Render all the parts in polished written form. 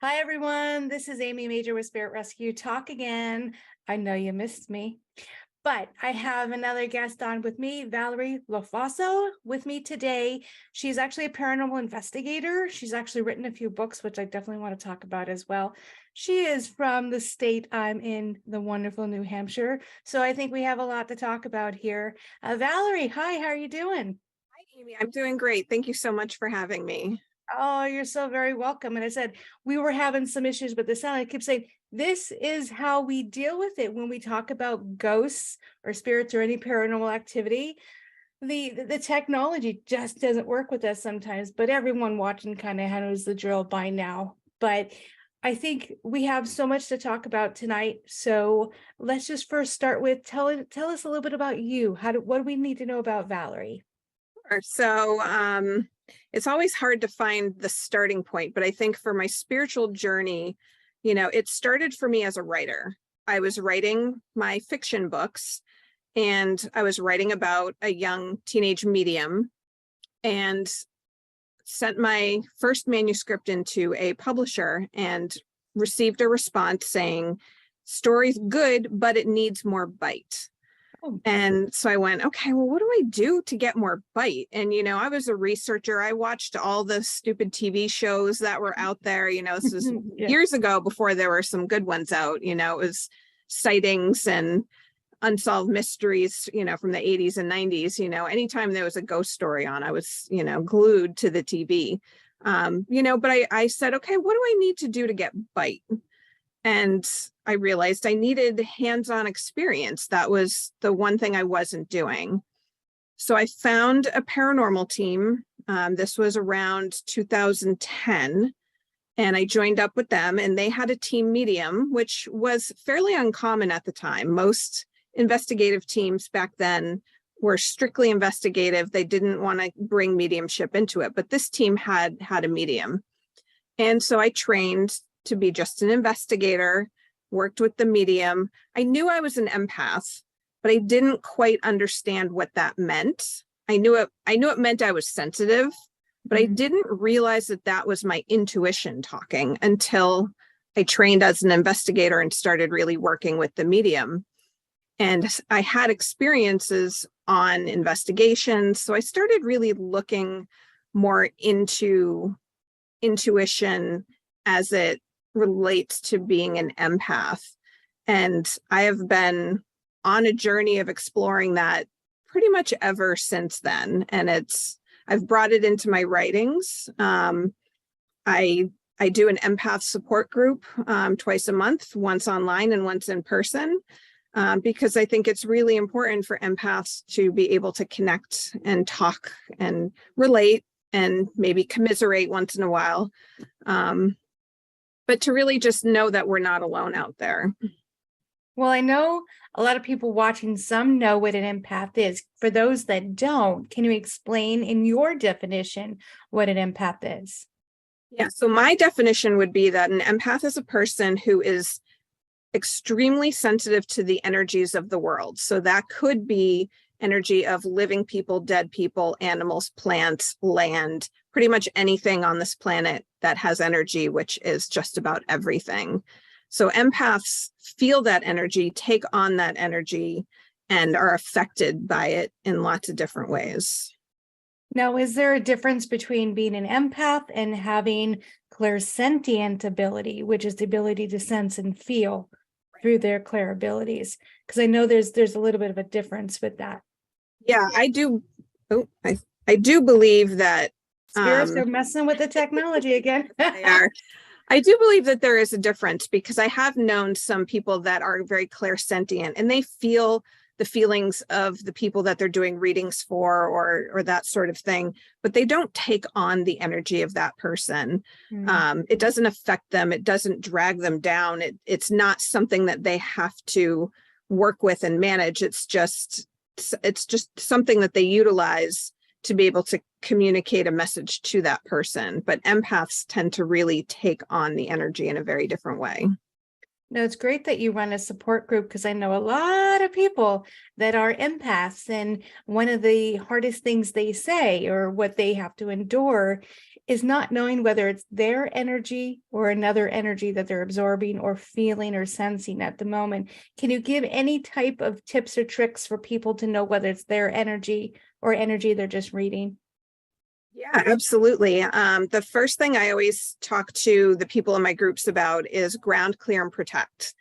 Hi, everyone. This is Amy Major with Spirit Rescue Talk again. I know you missed me, but I have another guest on with me, Valerie Lofaso, with me today. She's actually a paranormal investigator. She's actually written a few books, which I definitely want to talk about as well. She is from the state I'm in, the wonderful New Hampshire. So I think we have a lot to talk about here. Valerie, hi, how are you doing? Hi, Amy. I'm doing great. Thank you so much for having me. Oh, you're so very welcome. And I said, we were having some issues with the sound. I kept saying, this is how we deal with it when we talk about ghosts or spirits or any paranormal activity. The technology just doesn't work with us sometimes, but everyone watching kind of knows the drill by now. But I think we have so much to talk about tonight. So let's just first start with tell us a little bit about you. What do we need to know about Valerie? Sure. So it's always hard to find the starting point, but I think for my spiritual journey, it started for me as a writer. I was writing my fiction books, and I was writing about a young teenage medium, and sent my first manuscript into a publisher and received a response saying, "Story's good, but it needs more bite." Oh, And so I went, okay, well, what do I do to get more bite? And, I was a researcher. I watched all the stupid TV shows that were out there. This was yeah. years ago before there were some good ones out. It was sightings and unsolved mysteries, from the 80s and 90s. Anytime there was a ghost story on, I was, glued to the TV. But I said, okay, what do I need to do to get bite? And I realized I needed hands-on experience. That was the one thing I wasn't doing. So I found a paranormal team. This was around 2010. And I joined up with them, and they had a team medium, which was fairly uncommon at the time. Most investigative teams back then were strictly investigative. They didn't want to bring mediumship into it, but this team had a medium. And so I trained to be just an investigator, worked with the medium. I knew I was an empath, but I didn't quite understand what that meant. I knew it meant I was sensitive, but I didn't realize that was my intuition talking until I trained as an investigator and started really working with the medium. And I had experiences on investigations. So I started really looking more into intuition as it relates to being an empath. And I have been on a journey of exploring that pretty much ever since then. And I've brought it into my writings. I do an empath support group twice a month, once online and once in person, because I think it's really important for empaths to be able to connect and talk and relate and maybe commiserate once in a while. But to really just know that we're not alone out there. Well, I know a lot of people watching, some know what an empath is. For those that don't, can you explain in your definition what an empath is? Yeah, so my definition would be that an empath is a person who is extremely sensitive to the energies of the world. So that could be energy of living people, dead people, animals, plants, land, pretty much anything on this planet that has energy, which is just about everything. So empaths feel that energy, take on that energy, and are affected by it in lots of different ways. Now, is there a difference between being an empath and having clairsentient ability, which is the ability to sense and feel through their clair abilities? Because I know there's a little bit of a difference with that. Yeah, I do. Oh, I do believe that Spirits are messing with the technology again. they are. I do believe that there is a difference, because I have known some people that are very clairsentient and they feel the feelings of the people that they're doing readings for, or that sort of thing, but they don't take on the energy of that person. It doesn't affect them. It doesn't drag them down. It's not something that they have to work with and manage. It's just something that they utilize to be able to communicate a message to that person. But empaths tend to really take on the energy in a very different way. No, it's great that you run a support group, because I know a lot of people that are empaths, and one of the hardest things they say, or what they have to endure, is not knowing whether it's their energy or another energy that they're absorbing or feeling or sensing at the moment. Can you give any type of tips or tricks for people to know whether it's their energy or energy they're just reading? Yeah, absolutely. The first thing I always talk to the people in my groups about is ground, clear, and protect.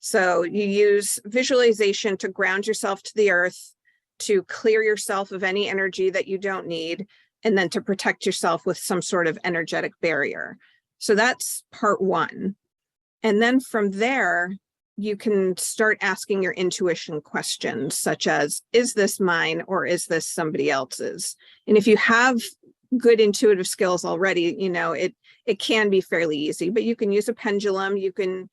So you use visualization to ground yourself to the earth, to clear yourself of any energy that you don't need, and then to protect yourself with some sort of energetic barrier. So that's part one. And then from there, you can start asking your intuition questions, such as, is this mine or is this somebody else's? And if you have good intuitive skills already, it can be fairly easy, but you can use a pendulum. You can,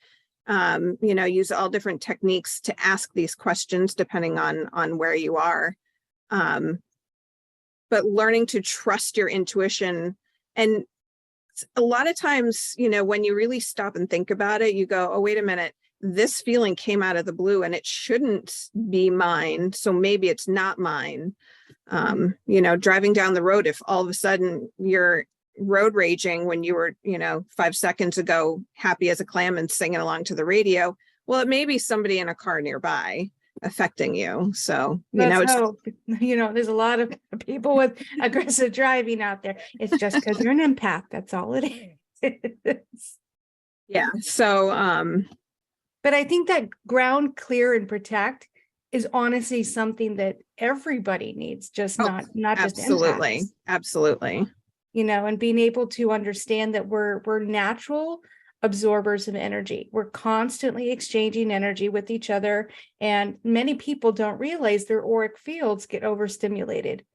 use all different techniques to ask these questions depending on where you are. But learning to trust your intuition. And a lot of times, when you really stop and think about it, you go, oh, wait a minute, this feeling came out of the blue and it shouldn't be mine. So maybe it's not mine. Driving down the road, if all of a sudden you're road raging when you were, 5 seconds ago, happy as a clam and singing along to the radio, well, it may be somebody in a car nearby affecting you. So, Let's hope. There's a lot of people with aggressive driving out there. It's just because you're an empath. That's all it is. Yeah. So, but I think that ground, clear, and protect is honestly something that everybody needs, just not just absolutely, empaths. absolutely. And being able to understand that we're natural absorbers of energy. We're constantly exchanging energy with each other, and many people don't realize their auric fields get overstimulated.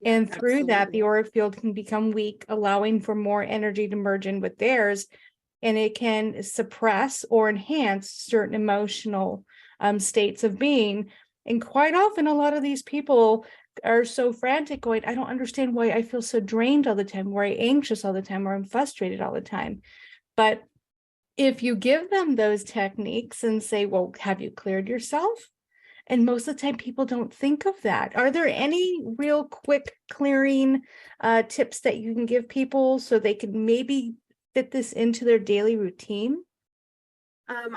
And through that, the auric field can become weak, allowing for more energy to merge in with theirs, and it can suppress or enhance certain emotional states of being. And quite often, a lot of these people are so frantic going, I don't understand why I feel so drained all the time, why I'm anxious all the time, or I'm frustrated all the time. But if you give them those techniques and say, well, have you cleared yourself? And most of the time, people don't think of that. Are there any real quick clearing tips that you can give people so they could maybe fit this into their daily routine?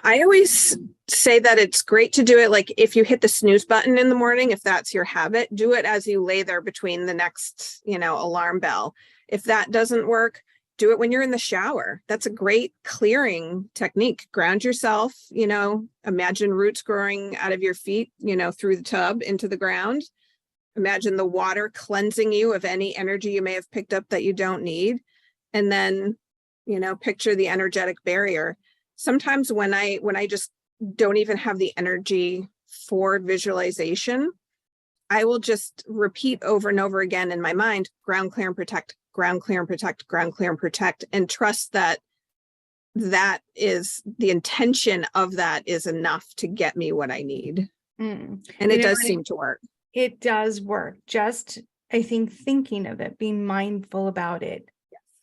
I always say that it's great to do it. Like if you hit the snooze button in the morning, if that's your habit, do it as you lay there between the next, alarm bell. If that doesn't work, do it when you're in the shower. That's a great clearing technique. Ground yourself, imagine roots growing out of your feet, through the tub into the ground. Imagine the water cleansing you of any energy you may have picked up that you don't need. And then, picture the energetic barrier. Sometimes when I just don't even have the energy for visualization, I will just repeat over and over again in my mind, ground, clear, and protect, ground, clear, and protect, ground, clear, and protect, and trust that is the intention of that is enough to get me what I need. And it does seem to work. It does work. Just, I think, thinking of it, being mindful about it,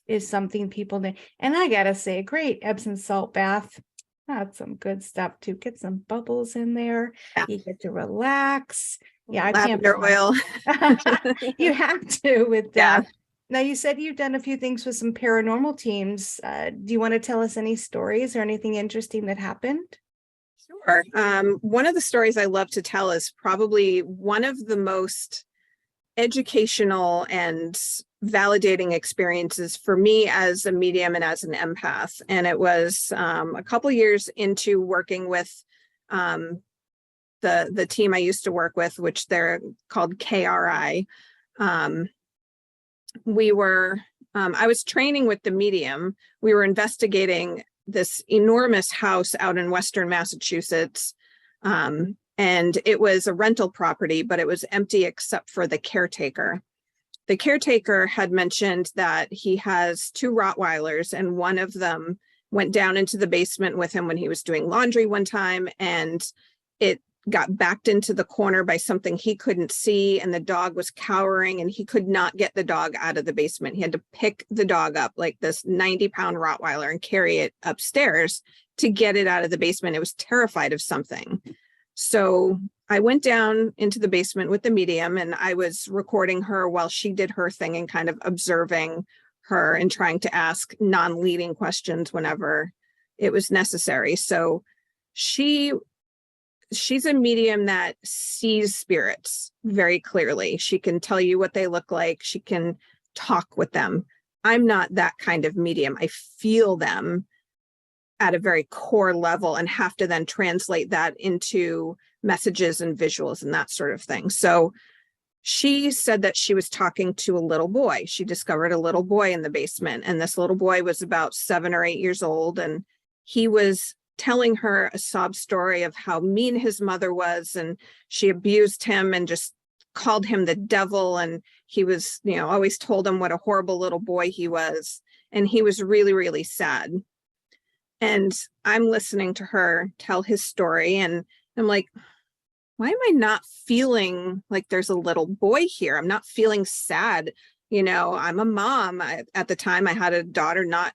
is something people need. And I gotta say, great Epsom salt bath. That's some good stuff too. Get some bubbles in there. Yeah. You get to relax. Yeah, I can't. Lavender oil. You have to with that. Yeah. Now, you said you've done a few things with some paranormal teams. Do you want to tell us any stories or anything interesting that happened? Sure. One of the stories I love to tell is probably one of the most educational and validating experiences for me as a medium and as an empath. And it was a couple years into working with the team I used to work with, which they're called KRI. I was training with the medium. We were investigating this enormous house out in Western Massachusetts. And it was a rental property, but it was empty except for the caretaker. The caretaker had mentioned that he has 2 Rottweilers, and one of them went down into the basement with him when he was doing laundry one time, and it got backed into the corner by something he couldn't see, and the dog was cowering, and he could not get the dog out of the basement. He had to pick the dog up, like this 90-pound Rottweiler, and carry it upstairs to get it out of the basement. It was terrified of something. So I went down into the basement with the medium, and I was recording her while she did her thing and kind of observing her and trying to ask non-leading questions whenever it was necessary. So she's a medium that sees spirits very clearly. She can tell you what they look like. She can talk with them. I'm not that kind of medium. I feel them at a very core level and have to then translate that into messages and visuals and that sort of thing. So she said that she was talking to a little boy. She discovered a little boy in the basement, and this little boy was about 7 or 8 years old, and he was telling her a sob story of how mean his mother was, and she abused him and just called him the devil, and he was, always told him what a horrible little boy he was, and he was really, really sad. And I'm listening to her tell his story, and I'm like, why am I not feeling like there's a little boy here? I'm not feeling sad. I'm a mom. At the time I had a daughter not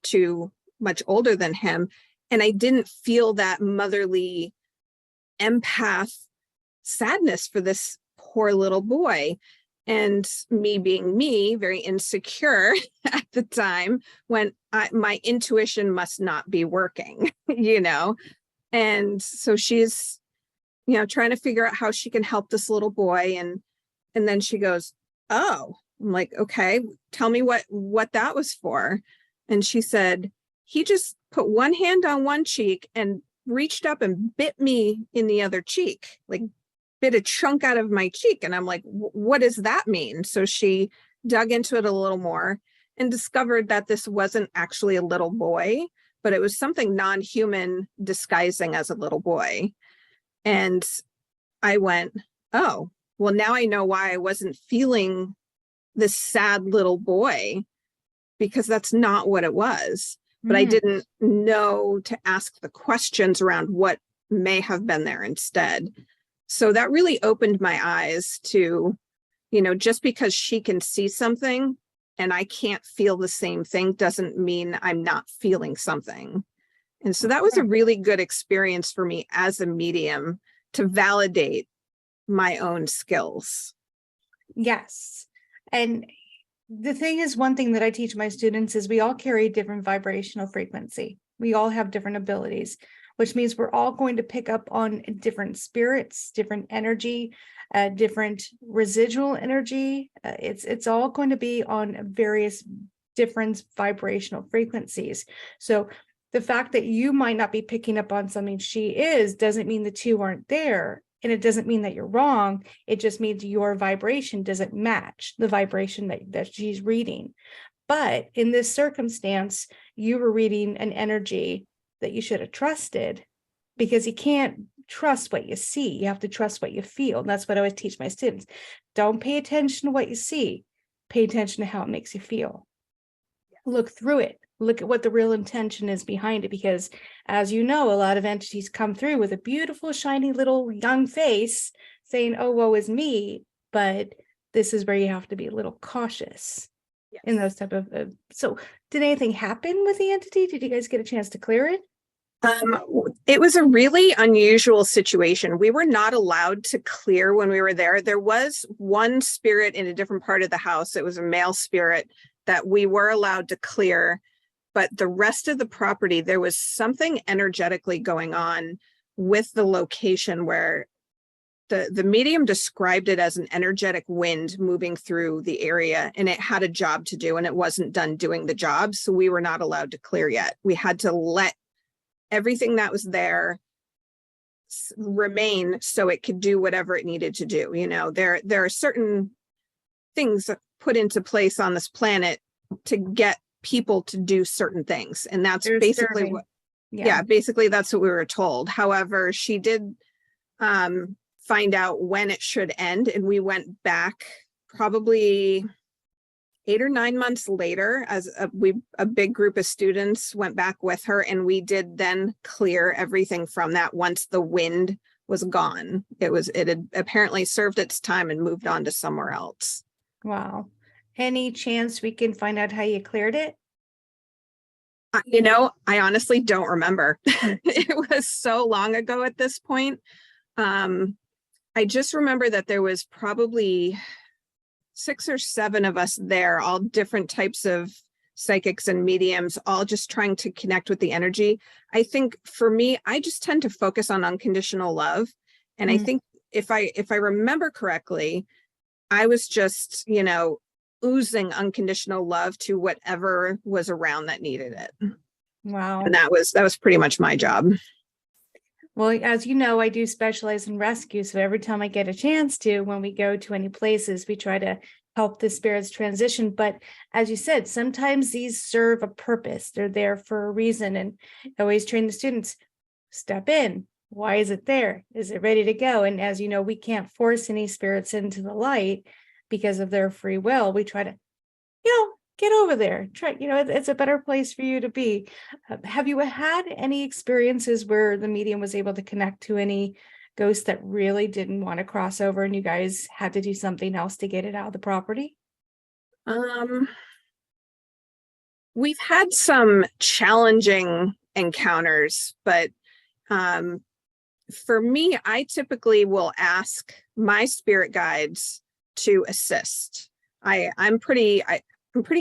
too much older than him, and I didn't feel that motherly empath sadness for this poor little boy. And me being me, very insecure at the time, when my intuition must not be working, And so she's, trying to figure out how she can help this little boy. And then she goes, oh, I'm like, okay, tell me what that was for. And she said, he just put one hand on one cheek and reached up and bit me in the other cheek, like bit a chunk out of my cheek. And I'm like, what does that mean? So she dug into it a little more and discovered that this wasn't actually a little boy, but it was something non-human disguising as a little boy. And I went, oh, well, now I know why I wasn't feeling this sad little boy, because that's not what it was. But I didn't know to ask the questions around what may have been there instead. So that really opened my eyes to, just because she can see something and I can't feel the same thing doesn't mean I'm not feeling something. And so that was a really good experience for me as a medium to validate my own skills. Yes. And the thing is, one thing that I teach my students is we all carry different vibrational frequency. We all have different abilities, which means we're all going to pick up on different spirits, different energy, different residual energy. It's all going to be on various different vibrational frequencies. So the fact that you might not be picking up on something she is doesn't mean the two aren't there. And it doesn't mean that you're wrong. It just means your vibration doesn't match the vibration that she's reading. But in this circumstance, you were reading an energy that you should have trusted, because you can't trust what you see. You have to trust what you feel. And that's what I always teach my students. Don't pay attention to what you see. Pay attention to how it makes you feel. Look through it. Look at what the real intention is behind it, because as you know, a lot of entities come through with a beautiful, shiny little young face saying, oh, woe is me. But this is where you have to be a little cautious in those type of. So did anything happen with the entity? Did you guys get a chance to clear it? It was a really unusual situation. We were not allowed to clear when we were there. There was one spirit in a different part of the house. It was a male spirit that we were allowed to clear. But the rest of the property, there was something energetically going on with the location where the medium described it as an energetic wind moving through the area, and it had a job to do, and it wasn't done doing the job. So we were not allowed to clear yet. We had to let everything that was there remain so it could do whatever it needed to do. There are certain things put into place on this planet to get people to do certain things, and that's basically what basically that's what we were told. However, she did find out when it should end, and we went back probably 8 or 9 months later as a big group of students went back with her, and we did then clear everything from that once the wind was gone. It had apparently served its time and moved on to somewhere else. Wow. Any chance we can find out how you cleared it? I honestly don't remember. It was so long ago at this point. I just remember that there was probably 6 or 7 of us there, all different types of psychics and mediums, all just trying to connect with the energy. I think for me, I just tend to focus on unconditional love. And I think if I remember correctly, I was just, oozing unconditional love to whatever was around that needed it. Wow. And that was pretty much my job. Well, as you know, I do specialize in rescue. So every time I get a chance to, when we go to any places, we try to help the spirits transition. But as you said, sometimes these serve a purpose. They're there for a reason. And I always train the students, step in. Why is it there? Is it ready to go? And as you know, we can't force any spirits into the light because of their free will. We try to, get over there. Try, it's a better place for you to be. Have you had any experiences where the medium was able to connect to any ghost that really didn't want to cross over and you guys had to do something else to get it out of the property? We've had some challenging encounters, but for me, I typically will ask my spirit guides to assist. I'm pretty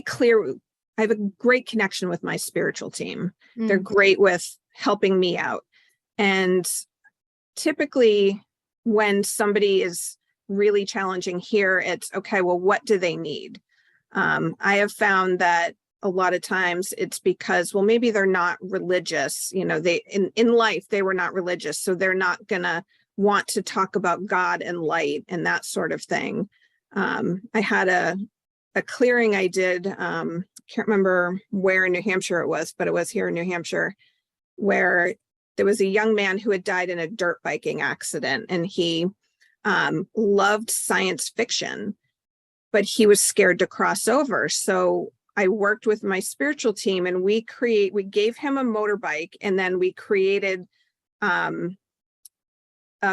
clear. I have a great connection with my spiritual team. They're great with helping me out. And typically when somebody is really challenging here, it's okay, well, what do they need? I have found that a lot of times it's because, well, maybe they're not religious. They in life, they were not religious. So they're not gonna want to talk about God and light and that sort of thing. I had a clearing I did, can't remember where in New Hampshire it was, but it was here in New Hampshire, where there was a young man who had died in a dirt biking accident, and he loved science fiction, but he was scared to cross over. So I worked with my spiritual team, and we gave him a motorbike, and then we created a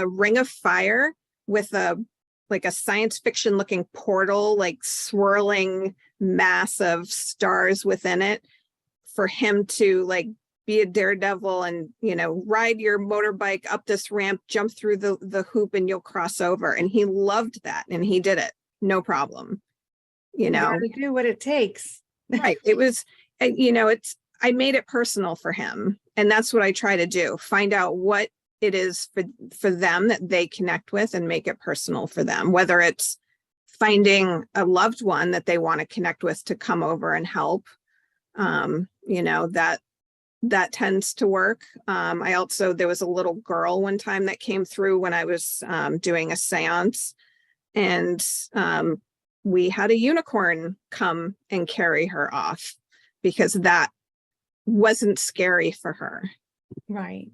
ring of fire with a science fiction looking portal, like swirling mass of stars within it, for him to be a daredevil and, ride your motorbike up this ramp, jump through the hoop, and you'll cross over. And he loved that. And he did it. No problem. You gotta do what it takes. Right. It was, I made it personal for him. And that's what I try to do. Find out what it is for them that they connect with and make it personal for them, whether it's finding a loved one that they want to connect with to come over and help. That tends to work. There was a little girl one time that came through when I was doing a seance, and we had a unicorn come and carry her off because that wasn't scary for her. Right.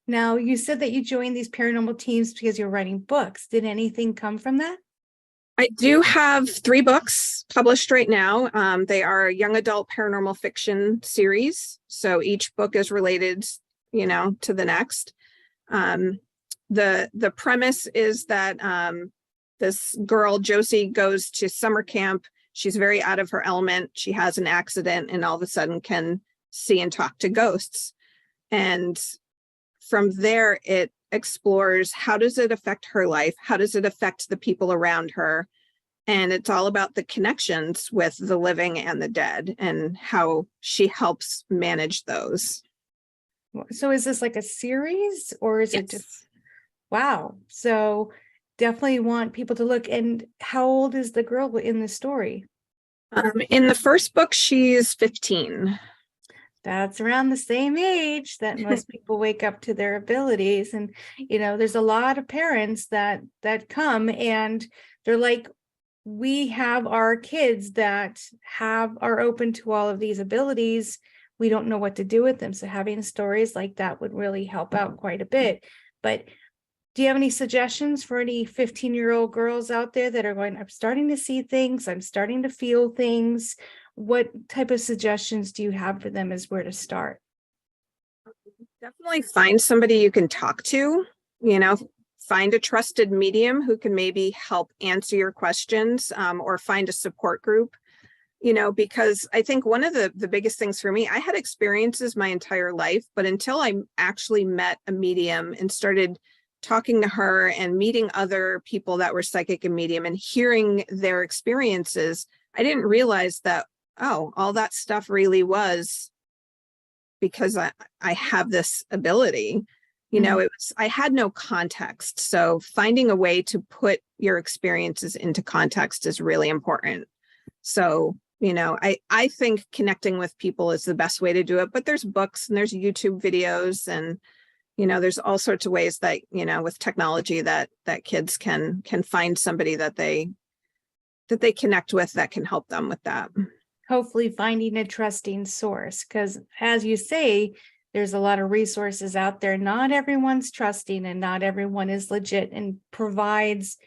Now, you said that you joined these paranormal teams because you're writing books. Did anything come from that? I do have 3 books published right now. They are young adult paranormal fiction series. So each book is related, to the next. The premise is that this girl, Josie, goes to summer camp. She's very out of her element. She has an accident and all of a sudden can see and talk to ghosts. And from there, it explores, how does it affect her life? How does it affect the people around her? And it's all about the connections with the living and the dead and how she helps manage those. So is this like a series, or is it Yes. just, wow. So definitely want people to look. And how old is the girl in the story? In the first book, she's 15. That's around the same age that most people wake up to their abilities. And, there's a lot of parents that come and they're like, we have our kids that are open to all of these abilities. We don't know what to do with them. So having stories like that would really help out quite a bit. But do you have any suggestions for any 15-year-old girls out there that are going, I'm starting to see things, I'm starting to feel things? What type of suggestions do you have for them as where to start? Definitely find somebody you can talk to. find a trusted medium who can maybe help answer your questions, or find a support group, because I think one of the biggest things for me, I had experiences my entire life, but until I actually met a medium and started talking to her and meeting other people that were psychic and medium and hearing their experiences, I didn't realize that, oh, all that stuff really was because I have this ability. I had no context. So finding a way to put your experiences into context is really important. So, I think connecting with people is the best way to do it, but there's books and there's YouTube videos and, there's all sorts of ways that, with technology that kids can find somebody that they connect with that can help them with that. Hopefully finding a trusting source, because as you say, there's a lot of resources out there. Not everyone's trusting and not everyone is legit and provides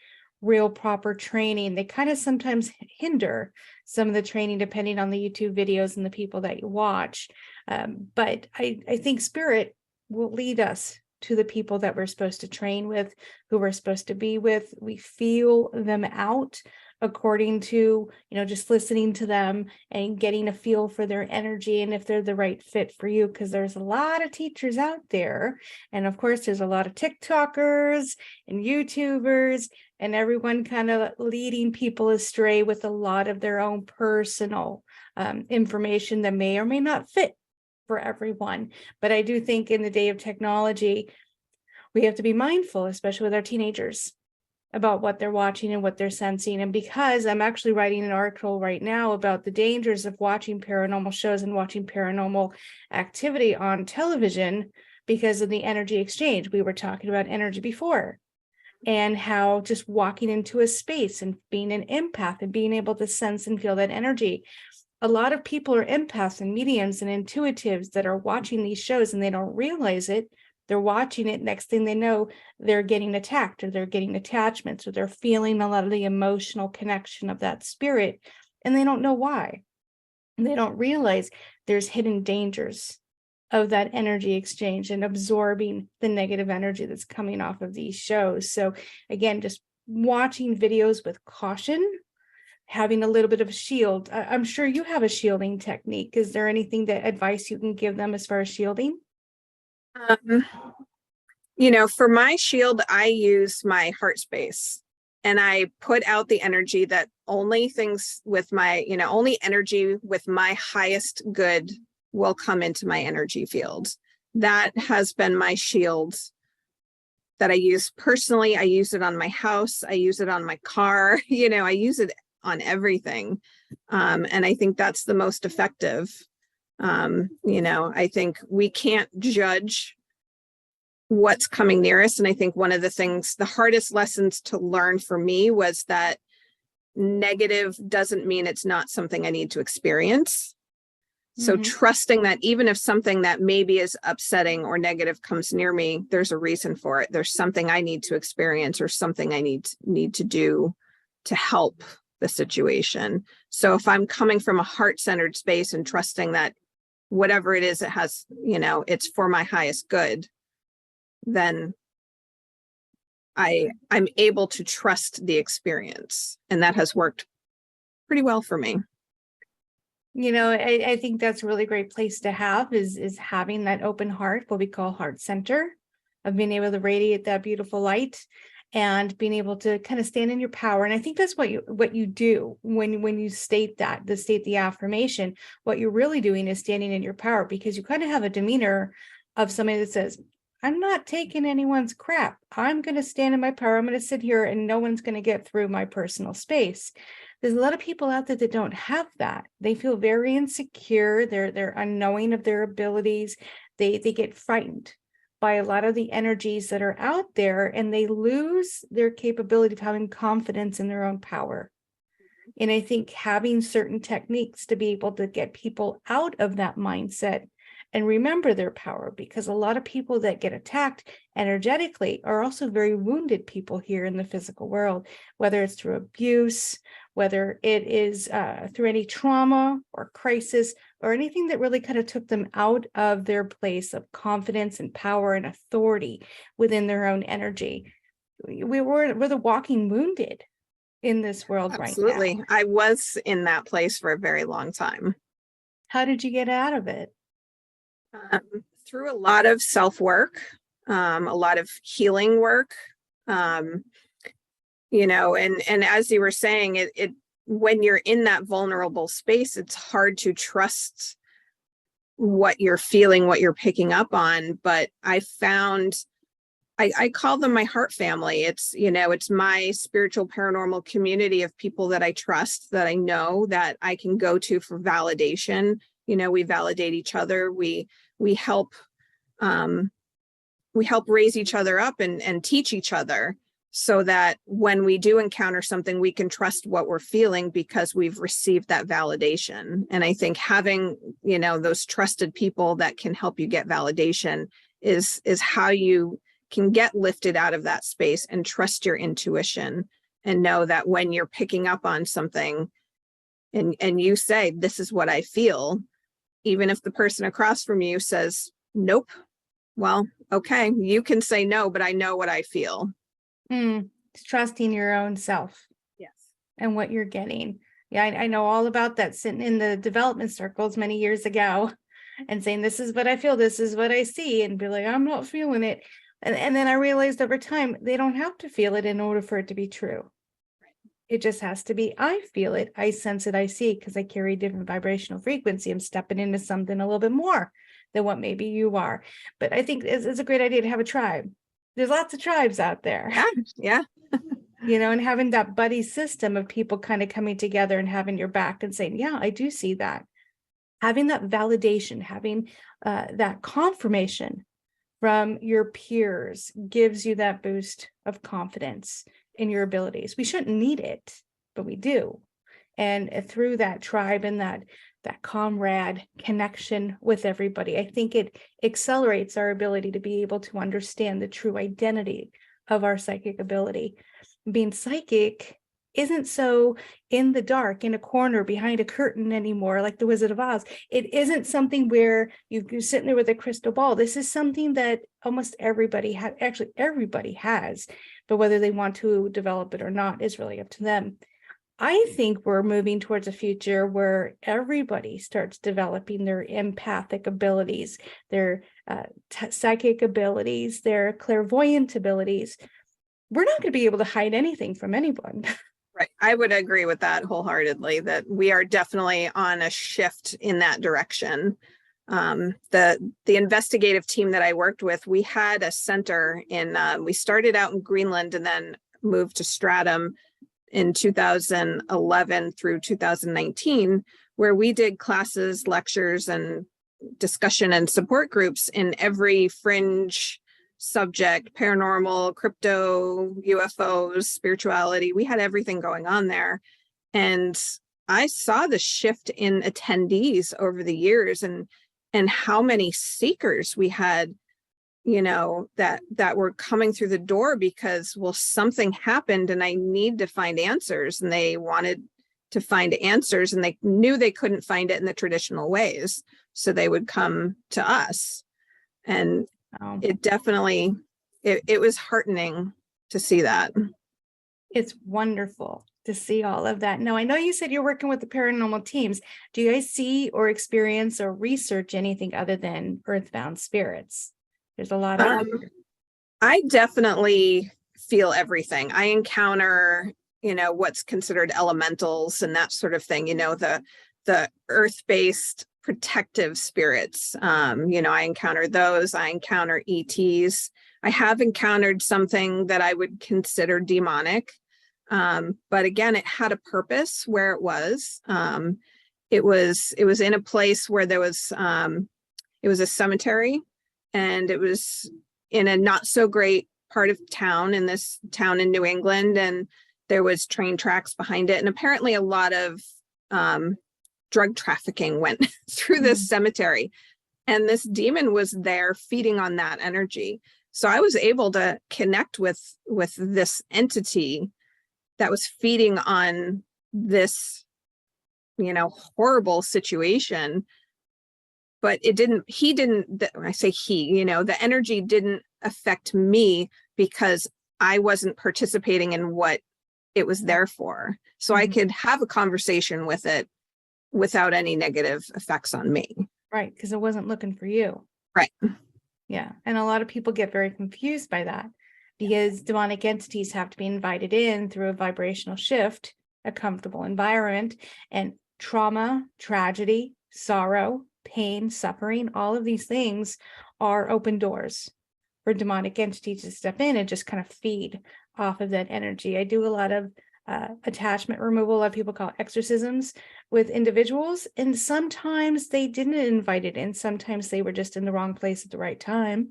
real proper training. They kind of sometimes hinder some of the training depending on the YouTube videos and the people that you watch. But I think spirit will lead us to the people that we're supposed to train with, who we're supposed to be with. We feel them out according to, just listening to them and getting a feel for their energy and if they're the right fit for you, because there's a lot of teachers out there. And of course, there's a lot of TikTokers and YouTubers and everyone kind of leading people astray with a lot of their own personal information that may or may not fit for everyone. But I do think in the day of technology, we have to be mindful, especially with our teenagers, about what they're watching and what they're sensing. And because I'm actually writing an article right now about the dangers of watching paranormal shows and watching paranormal activity on television because of the energy exchange. We were talking about energy before, and how just walking into a space and being an empath and being able to sense and feel that energy. A lot of people are empaths and mediums and intuitives that are watching these shows and they don't realize it. They're watching it. Next thing they know, they're getting attacked or they're getting attachments or they're feeling a lot of the emotional connection of that spirit. And they don't know why. And they don't realize there's hidden dangers of that energy exchange and absorbing the negative energy that's coming off of these shows. So again, just watching videos with caution, having a little bit of a shield. I'm sure you have a shielding technique. Is there anything that advice you can give them as far as shielding? For my shield, I use my heart space and I put out the energy that only things with my, only energy with my highest good will come into my energy field. That has been my shield that I use personally. I use it on my house. I use it on my car. I use it on everything. And I think that's the most effective. I think we can't judge what's coming near us. And I think one of the hardest lessons to learn for me was that negative doesn't mean it's not something I need to experience. So trusting that even if something that maybe is upsetting or negative comes near me, there's a reason for it. There's something I need to experience or something I need to do to help the situation. So if I'm coming from a heart-centered space and trusting that whatever it is, it has, it's for my highest good, then I'm able to trust the experience. And that has worked pretty well for me. I think that's a really great place to have is having that open heart, what we call heart center, of being able to radiate that beautiful light and being able to kind of stand in your power. And I think that's what you do when you state the affirmation. What you're really doing is standing in your power, because you kind of have a demeanor of somebody that says, I'm not taking anyone's crap. I'm going to stand in my power. I'm going to sit here and no one's going to get through my personal space. There's a lot of people out there that don't have that. They feel very insecure. They're unknowing of their abilities. They get frightened by a lot of the energies that are out there, and they lose their capability of having confidence in their own power. And I think having certain techniques to be able to get people out of that mindset and remember their power, because a lot of people that get attacked energetically are also very wounded people here in the physical world, whether it's through abuse, whether it is through any trauma or crisis or anything that really kind of took them out of their place of confidence and power and authority within their own energy. we're the walking wounded in this world right now. Absolutely. I was in that place for a very long time. How did you get out of it? Through a lot of self-work, a lot of healing work, and as you were saying, it when you're in that vulnerable space, it's hard to trust what you're feeling, what you're picking up on. But I found, I call them my heart family. It's my spiritual paranormal community of people that I trust, that I know, that I can go to for validation. We validate each other. We help raise each other up and teach each other, so that when we do encounter something, we can trust what we're feeling because we've received that validation. And I think having, those trusted people that can help you get validation is how you can get lifted out of that space and trust your intuition and know that when you're picking up on something and you say, this is what I feel, even if the person across from you says, nope, well, okay, you can say no, but I know what I feel. It's trusting your own self. Yes. And what you're getting. Yeah, I know all about that, sitting in the development circles many years ago and saying, this is what I feel, this is what I see, and be like, I'm not feeling it. And then I realized over time, they don't have to feel it in order for it to be true. Right. It just has to be, I feel it, I sense it, I see it, because I carry a different vibrational frequency. I'm stepping into something a little bit more than what maybe you are. But I think it's a great idea to have a tribe. There's lots of tribes out there. Yeah. And having that buddy system of people kind of coming together and having your back and saying, yeah, I do see that. Having that validation, having that confirmation from your peers gives you that boost of confidence in your abilities. We shouldn't need it, but we do. And through that tribe and that comrade connection with everybody, I think it accelerates our ability to be able to understand the true identity of our psychic ability. Being psychic isn't so in the dark, in a corner behind a curtain anymore, like the Wizard of Oz. It isn't something where you're sitting there with a crystal ball. This is something that almost everybody has, but whether they want to develop it or not is really up to them. I think we're moving towards a future where everybody starts developing their empathic abilities, their psychic abilities, their clairvoyant abilities. We're not going to be able to hide anything from anyone. Right. I would agree with that wholeheartedly, that we are definitely on a shift in that direction. The investigative team that I worked with, we had a center we started out in Greenland and then moved to Stratham in 2011 through 2019, where we did classes, lectures, and discussion and support groups in every fringe subject: paranormal, crypto, UFOs, spirituality. We had everything going on there. And I saw the shift in attendees over the years and how many seekers we had, that were coming through the door because, well, something happened and I need to find answers, and they wanted to find answers and they knew they couldn't find it in the traditional ways. So they would come to us. And it definitely, it was heartening to see that. It's wonderful to see all of that. Now, I know you said you're working with the paranormal teams. Do you guys see or experience or research anything other than earthbound spirits? There's a lot of I definitely feel everything. I encounter, what's considered elementals and that sort of thing, the earth-based protective spirits. I encounter those. I encounter ETs. I have encountered something that I would consider demonic. But again, it had a purpose where it was. It was in a place where there was, it was a cemetery, and it was in a not so great part of town, in this town in New England, and there was train tracks behind it. And apparently a lot of drug trafficking went through this cemetery, and this demon was there feeding on that energy. So I was able to connect with this entity that was feeding on this, horrible situation. But the energy didn't affect me because I wasn't participating in what it was there for. So I Mhm. could have a conversation with it without any negative effects on me. Right, because it wasn't looking for you. Right. Yeah, and a lot of people get very confused by that because demonic entities have to be invited in through a vibrational shift, a comfortable environment, and trauma, tragedy, sorrow, pain, suffering, all of these things are open doors for demonic entities to step in and just kind of feed off of that energy. I do a lot of attachment removal, a lot of people call it exorcisms with individuals, and sometimes they didn't invite it in. Sometimes they were just in the wrong place at the right time,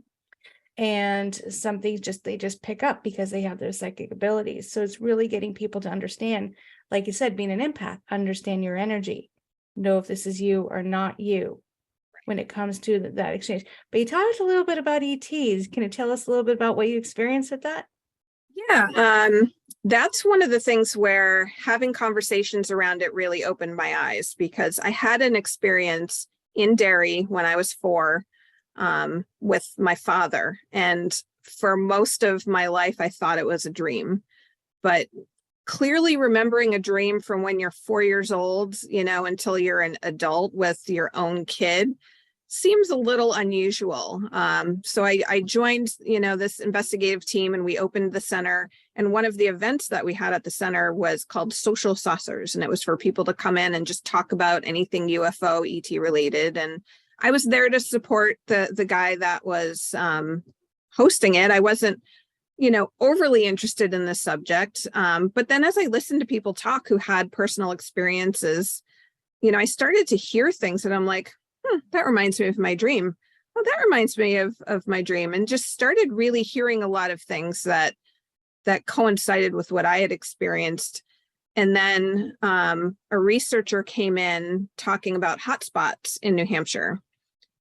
and something they just pick up because they have those psychic abilities. So it's really getting people to understand, like you said, being an empath, understand your energy, know if this is you or not you when it comes to that exchange. But you talked a little bit about ETs. Can you tell us a little bit about what you experienced with that? Yeah. That's one of the things where having conversations around it really opened my eyes, because I had an experience in Derry when I was 4 with my father. And for most of my life, I thought it was a dream. But clearly remembering a dream from when you're 4 years old, until you're an adult with your own kid seems a little unusual. So I joined, this investigative team, and we opened the center. And one of the events that we had at the center was called Social Saucers. And it was for people to come in and just talk about anything UFO, ET related. And I was there to support the guy that was hosting it. I wasn't, overly interested in the subject. But then as I listened to people talk who had personal experiences, I started to hear things that I'm like, that reminds me of my dream. Well, that reminds me of my dream, and just started really hearing a lot of things that coincided with what I had experienced. And then a researcher came in talking about hotspots in New Hampshire,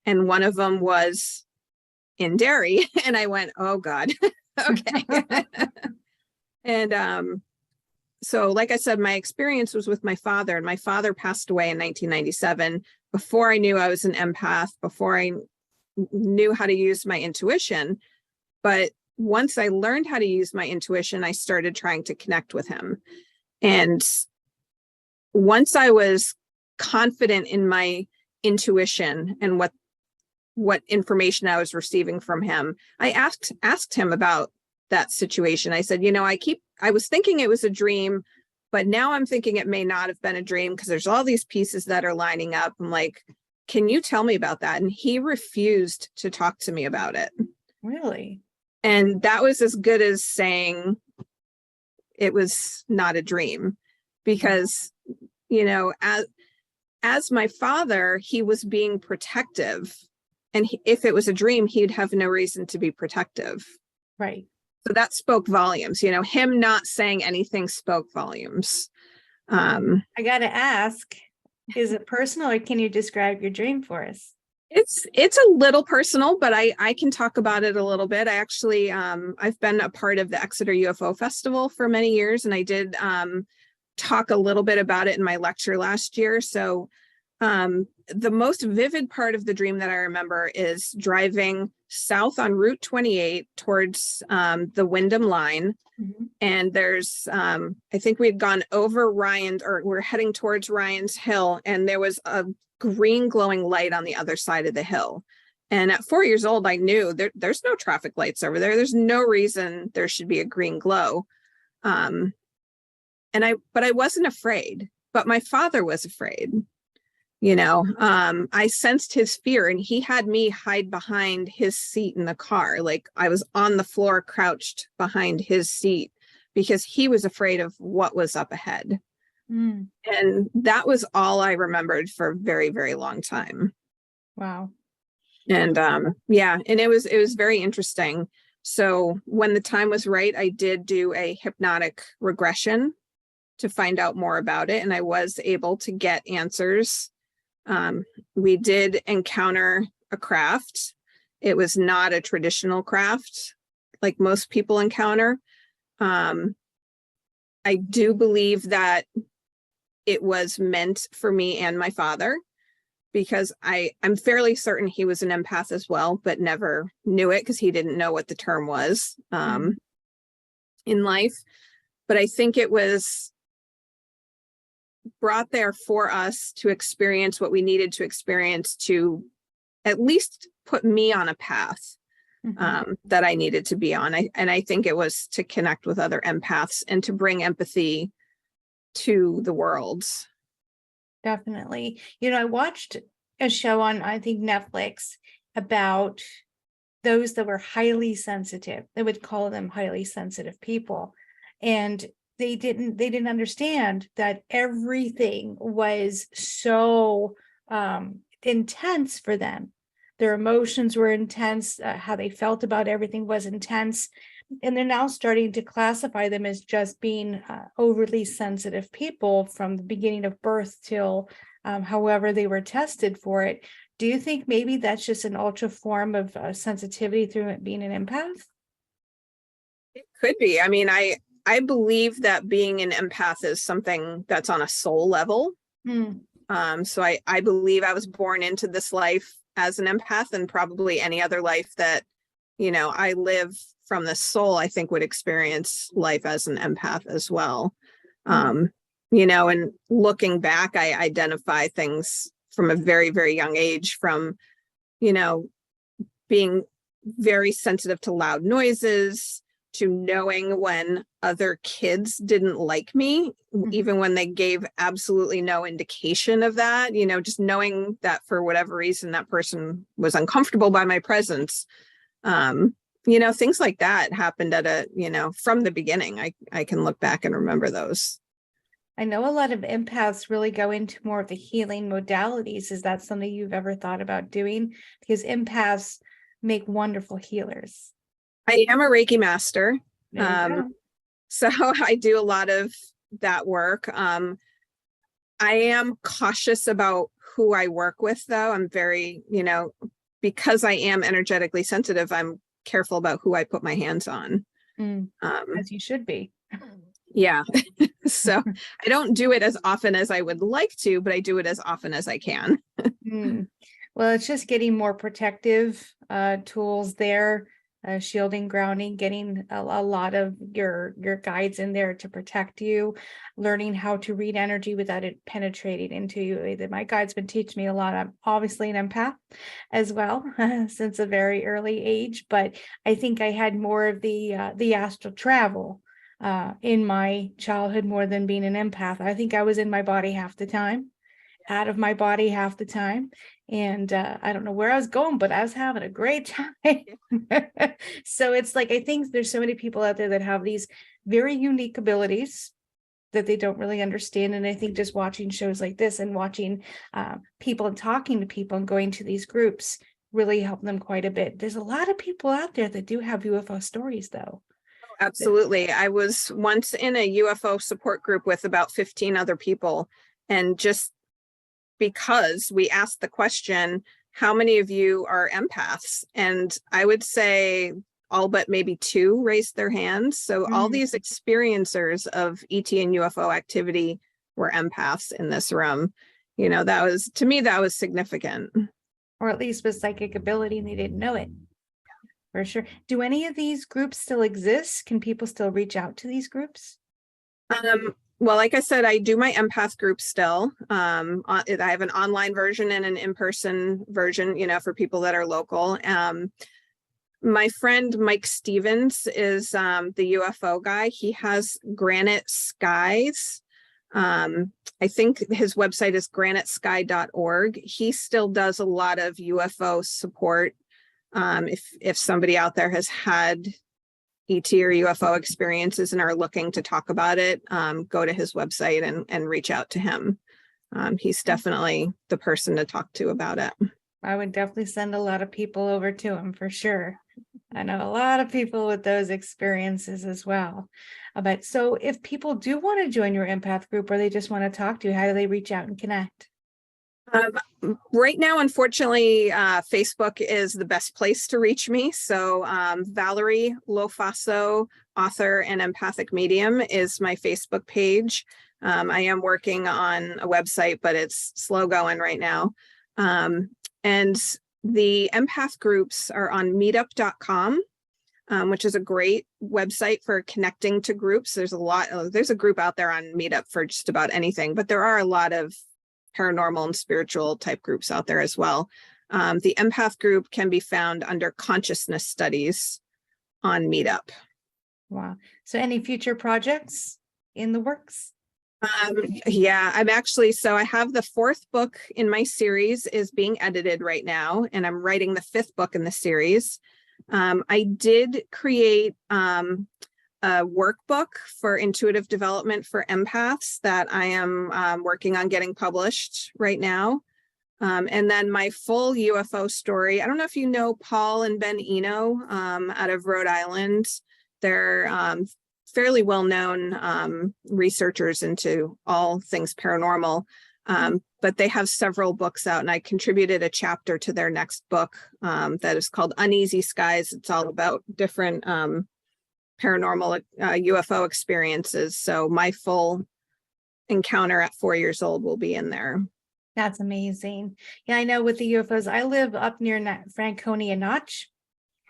and one of them was in Derry. And I went, oh God, okay. And so, like I said, my experience was with my father, and my father passed away in 1997, before I knew I was an empath, before I knew how to use my intuition. But once I learned how to use my intuition, I started trying to connect with him. And once I was confident in my intuition and what information I was receiving from him, I asked him about that situation. I said, I was thinking it was a dream, but now I'm thinking it may not have been a dream, because there's all these pieces that are lining up. I'm like, can you tell me about that? And he refused to talk to me about it. Really? And that was as good as saying it was not a dream, because, as my father, he was being protective. And if it was a dream, he'd have no reason to be protective. Right. So that spoke volumes. Him not saying anything spoke volumes. I got to ask, is it personal, or can you describe your dream for us? It's a little personal, but I can talk about it a little bit. I actually, I've been a part of the Exeter UFO Festival for many years, and I did talk a little bit about it in my lecture last year. So the most vivid part of the dream that I remember is driving south on Route 28 towards the Wyndham line. Mm-hmm. And there's, I think we had gone over Ryan, or we're heading towards Ryan's Hill, and there was a green glowing light on the other side of the hill. And at 4 years old, I knew there's no traffic lights over there. There's no reason there should be a green glow. But I wasn't afraid, but my father was afraid. I sensed his fear, and he had me hide behind his seat in the car. Like I was on the floor, crouched behind his seat, because he was afraid of what was up ahead. Mm. And that was all I remembered for a very, very long time. Wow. And yeah, and it was very interesting. So when the time was right, I did do a hypnotic regression to find out more about it, and I was able to get answers. We did encounter a craft. It was not a traditional craft like most people encounter. I do believe that it was meant for me and my father, because I'm fairly certain he was an empath as well, but never knew it because he didn't know what the term was. in life. But I think it was brought there for us to experience what we needed to experience to at least put me on a path that I needed to be on. And I think it was to connect with other empaths and to bring empathy to the world. Definitely. I watched a show on, I think, Netflix about those that were highly sensitive. They would call them highly sensitive people. And they didn't understand that everything was so intense for them. Their emotions were intense. How they felt about everything was intense. And they're now starting to classify them as just being overly sensitive people from the beginning of birth till however they were tested for it. Do you think maybe that's just an ultra form of sensitivity through it being an empath? It could be. I mean, I believe that being an empath is something that's on a soul level. So I believe I was born into this life as an empath, and probably any other life that, I live from the soul, I think would experience life as an empath as well. And looking back, I identify things from a very, very young age, from, being very sensitive to loud noises, to knowing when other kids didn't like me, even when they gave absolutely no indication of that, just knowing that for whatever reason that person was uncomfortable by my presence. Things like that happened from the beginning. I can look back and remember those. I know a lot of empaths really go into more of the healing modalities. Is that something you've ever thought about doing? Because empaths make wonderful healers. I am a Reiki master. So I do a lot of that work. I am cautious about who I work with, though. I'm very, because I am energetically sensitive, I'm careful about who I put my hands on. As you should be. Yeah. So I don't do it as often as I would like to, but I do it as often as I can. Well, it's just getting more protective tools there, shielding, grounding, getting a lot of your guides in there to protect you, learning how to read energy without it penetrating into you. My guide's been teaching me a lot. I'm obviously an empath as well since a very early age, but I think I had more of the astral travel in my childhood more than being an empath. I think I was in my body half the time, out of my body half the time. And I don't know where I was going, but I was having a great time. So it's like, I think there's so many people out there that have these very unique abilities that they don't really understand. And I think just watching shows like this and watching people and talking to people and going to these groups really help them quite a bit. There's a lot of people out there that do have UFO stories, though. Absolutely. I was once in a UFO support group with about 15 other people, and just because we asked the question, how many of you are empaths? And I would say all but maybe 2 raised their hands. So all these experiencers of ET and UFO activity were empaths in this room. That was, to me, that was significant. Or at least with psychic ability, and they didn't know it. For sure. Do any of these groups still exist? Can people still reach out to these groups? Well, like I said, I do my empath group still. I have an online version and an in-person version, for people that are local. My friend Mike Stevens is the UFO guy. He has Granite Skies. I think his website is granitesky.org. He still does a lot of UFO support. If somebody out there has had ET or UFO experiences and are looking to talk about it, go to his website and reach out to him. He's definitely the person to talk to about it. I would definitely send a lot of people over to him for sure. I know a lot of people with those experiences as well. But so if people do want to join your empath group, or they just want to talk to you, how do they reach out and connect? Right now, unfortunately, Facebook is the best place to reach me. So Valerie Lofaso, author and empathic medium, is my Facebook page. I am working on a website, but it's slow going right now. And the empath groups are on meetup.com. which is a great website for connecting to groups. There's a group out there on Meetup for just about anything, but there are a lot of paranormal and spiritual type groups out there as well. The empath group can be found under consciousness studies on Meetup. Wow. So any future projects in the works? Yeah, I have the 4th book in my series is being edited right now, and I'm writing the 5th book in the series. I did create a workbook for intuitive development for empaths that I am working on getting published right now. And then my full UFO story. I don't know if you know Paul and Ben Eno out of Rhode Island. They're fairly well-known researchers into all things paranormal, but they have several books out, and I contributed a chapter to their next book that is called Uneasy Skies. It's all about different paranormal UFO experiences. So my full encounter at 4 years old will be in there. That's amazing. Yeah, I know with the UFOs, I live up near Franconia Notch.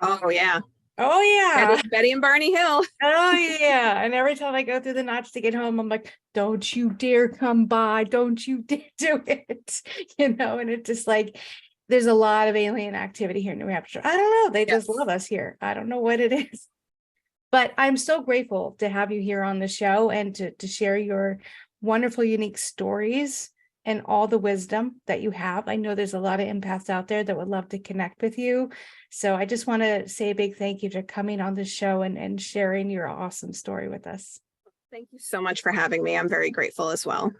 Oh, yeah. Oh, yeah. Betty and Barney Hill. Oh, yeah. And every time I go through the Notch to get home, I'm like, don't you dare come by. Don't you dare do it. And it's just like, there's a lot of alien activity here in New Hampshire. I don't know. They just love us here. I don't know what it is. But I'm so grateful to have you here on the show and to share your wonderful, unique stories and all the wisdom that you have. I know there's a lot of empaths out there that would love to connect with you. So I just want to say a big thank you for coming on the show and sharing your awesome story with us. Thank you so much for having me. I'm very grateful as well.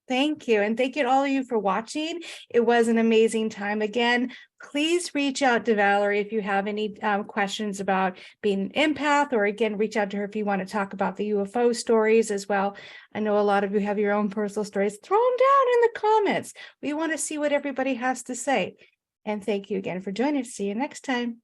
Thank you. And thank you to all of you for watching. It was an amazing time. Again, please reach out to Valerie if you have any questions about being an empath, or again, reach out to her if you want to talk about the UFO stories as well. I know a lot of you have your own personal stories. Throw them down in the comments. We want to see what everybody has to say. And thank you again for joining us. See you next time.